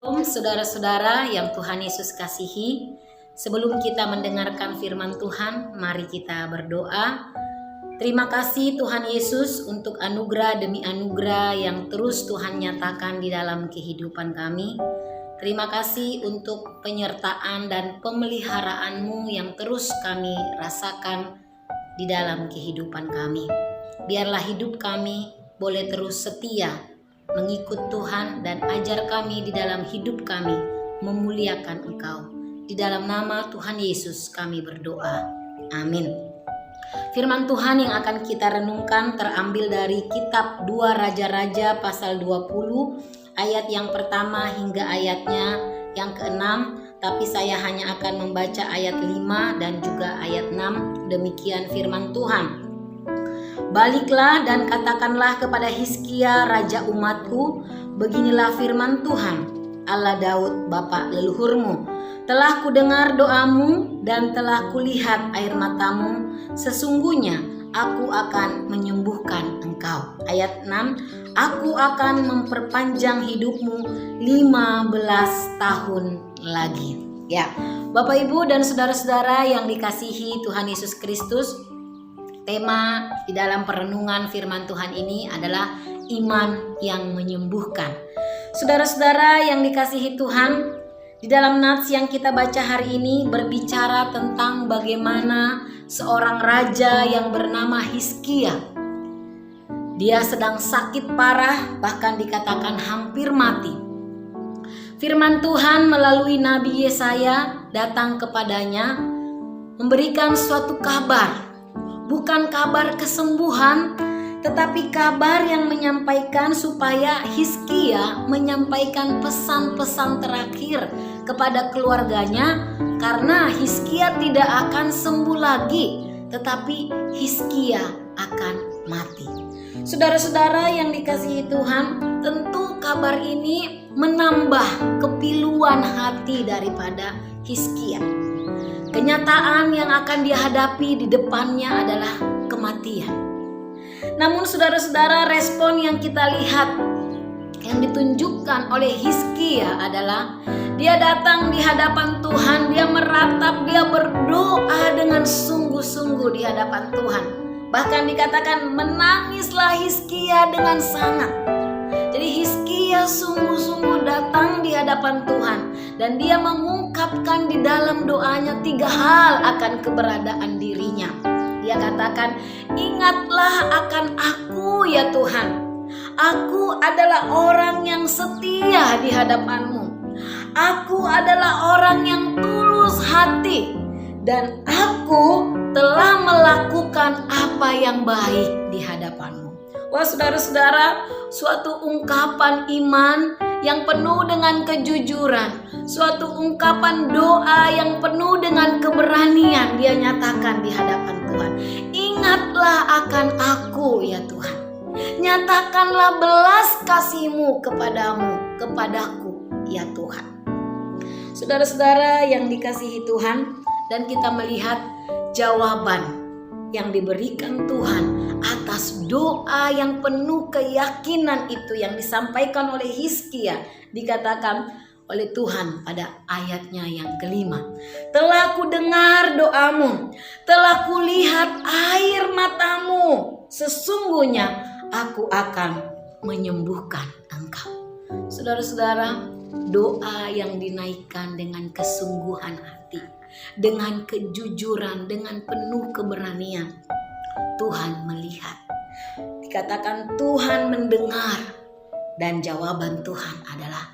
Saudara-saudara yang Tuhan Yesus kasihi, sebelum kita mendengarkan firman Tuhan, mari kita berdoa. Terima kasih Tuhan Yesus untuk anugerah demi anugerah yang terus Tuhan nyatakan di dalam kehidupan kami. Terima kasih untuk penyertaan dan pemeliharaan-Mu yang terus kami rasakan di dalam kehidupan kami. Biarlah hidup kami boleh terus setia mengikut Tuhan dan ajar kami di dalam hidup kami memuliakan Engkau. Di dalam nama Tuhan Yesus kami berdoa. Amin. Firman Tuhan yang akan kita renungkan terambil dari kitab 2 Raja-Raja pasal 20 ayat yang pertama hingga ayatnya yang ke-6. Tapi saya hanya akan membaca ayat 5 dan juga ayat 6. Demikian firman Tuhan. Baliklah dan katakanlah kepada Hizkia raja umatku, beginilah firman Tuhan, Allah Daud bapa leluhurmu. Telah kudengar doamu dan telah kulihat air matamu, sesungguhnya aku akan menyembuhkan engkau. Ayat 6, aku akan memperpanjang hidupmu 15 tahun lagi. Ya, Bapak Ibu dan saudara-saudara yang dikasihi Tuhan Yesus Kristus, tema di dalam perenungan firman Tuhan ini adalah iman yang menyembuhkan. Saudara-saudara yang dikasihi Tuhan, di dalam nats yang kita baca hari ini berbicara tentang bagaimana seorang raja yang bernama Hizkia. Dia sedang sakit parah, bahkan dikatakan hampir mati. Firman Tuhan melalui Nabi Yesaya datang kepadanya memberikan suatu kabar. Bukan kabar kesembuhan, tetapi kabar yang menyampaikan supaya Hizkia menyampaikan pesan-pesan terakhir kepada keluarganya, karena Hizkia tidak akan sembuh lagi, tetapi Hizkia akan mati. Saudara-saudara yang dikasihi Tuhan, tentu kabar ini menambah kepiluan hati daripada Hizkia. Kenyataan yang akan dihadapi di depannya adalah kematian. Namun saudara-saudara, respon yang kita lihat yang ditunjukkan oleh Hizkia adalah dia datang di hadapan Tuhan, dia meratap, dia berdoa dengan sungguh-sungguh di hadapan Tuhan. Bahkan dikatakan menangislah Hizkia dengan sangat. Jadi Hizkia sungguh-sungguh datang di hadapan Tuhan dan dia mengungkapkan di dalam doanya 3 hal akan keberadaan dirinya. Dia katakan, ingatlah akan aku ya Tuhan. Aku adalah orang yang setia di hadapan-Mu. Aku adalah orang yang tulus hati dan aku telah melakukan apa yang baik di hadapan-Mu. Wah saudara-saudara, suatu ungkapan iman yang penuh dengan kejujuran, suatu ungkapan doa yang penuh dengan keberanian dia nyatakan di hadapan Tuhan. Ingatlah akan aku ya Tuhan. Nyatakanlah belas kasih-Mu kepadaku ya Tuhan. Saudara-saudara yang dikasihi Tuhan, dan kita melihat jawaban yang diberikan Tuhan atas doa yang penuh keyakinan itu yang disampaikan oleh Hizkia, dikatakan oleh Tuhan pada ayatnya yang ke-5. Telah kudengar doamu, telah kulihat air matamu, sesungguhnya aku akan menyembuhkan engkau. Saudara-saudara, doa yang dinaikkan dengan kesungguhan hati, dengan kejujuran, dengan penuh keberanian, Tuhan melihat. Dikatakan Tuhan mendengar, dan jawaban Tuhan adalah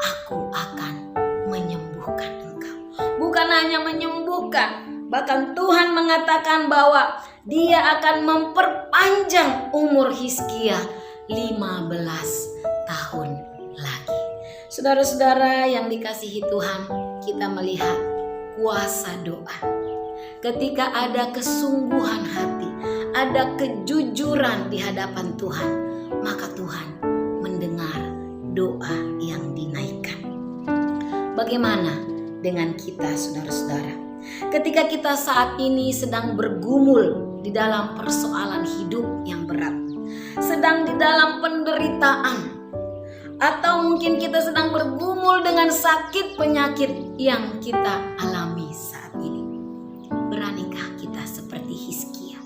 aku akan menyembuhkan engkau. Bukan hanya menyembuhkan, bahkan Tuhan mengatakan bahwa Dia akan memperpanjang umur Hizkia 15 tahun lagi. Saudara-saudara yang dikasihi Tuhan, kita melihat kuasa doa. Ketika ada kesungguhan hati, ada kejujuran di hadapan Tuhan, maka Tuhan mendengar doa yang dinaikkan. Bagaimana dengan kita saudara-saudara? Ketika kita saat ini sedang bergumul di dalam persoalan hidup yang berat, sedang di dalam penderitaan, atau mungkin kita sedang bergumul dengan sakit penyakit yang kita alami saat ini. Beranikah kita seperti Hizkia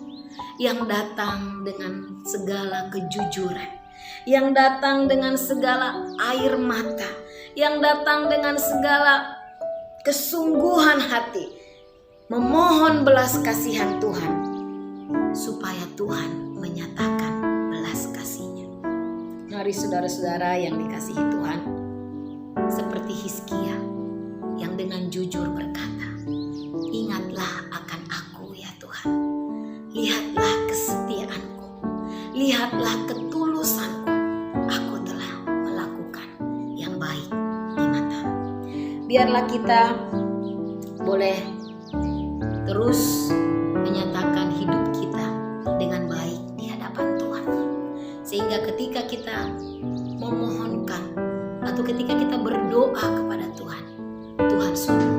yang datang dengan segala kejujuran, yang datang dengan segala air mata, yang datang dengan segala kesungguhan hati, memohon belas kasihan Tuhan, supaya Tuhan menyatakan belas kasih-Nya. Mari saudara-saudara yang dikasihi Tuhan, seperti Hizkia yang dengan jujur berkata, ingatlah akan aku ya Tuhan, lihatlah kesetiaanku, lihatlah ketulusanku, aku telah melakukan yang baik di mata-Mu. Biarlah kita boleh terus menyatakan hidup kita dengan baik di hadapan Tuhan, sehingga ketika kita memohonkan atau ketika kita berdoa kepada Tuhan, Tuhan sungguh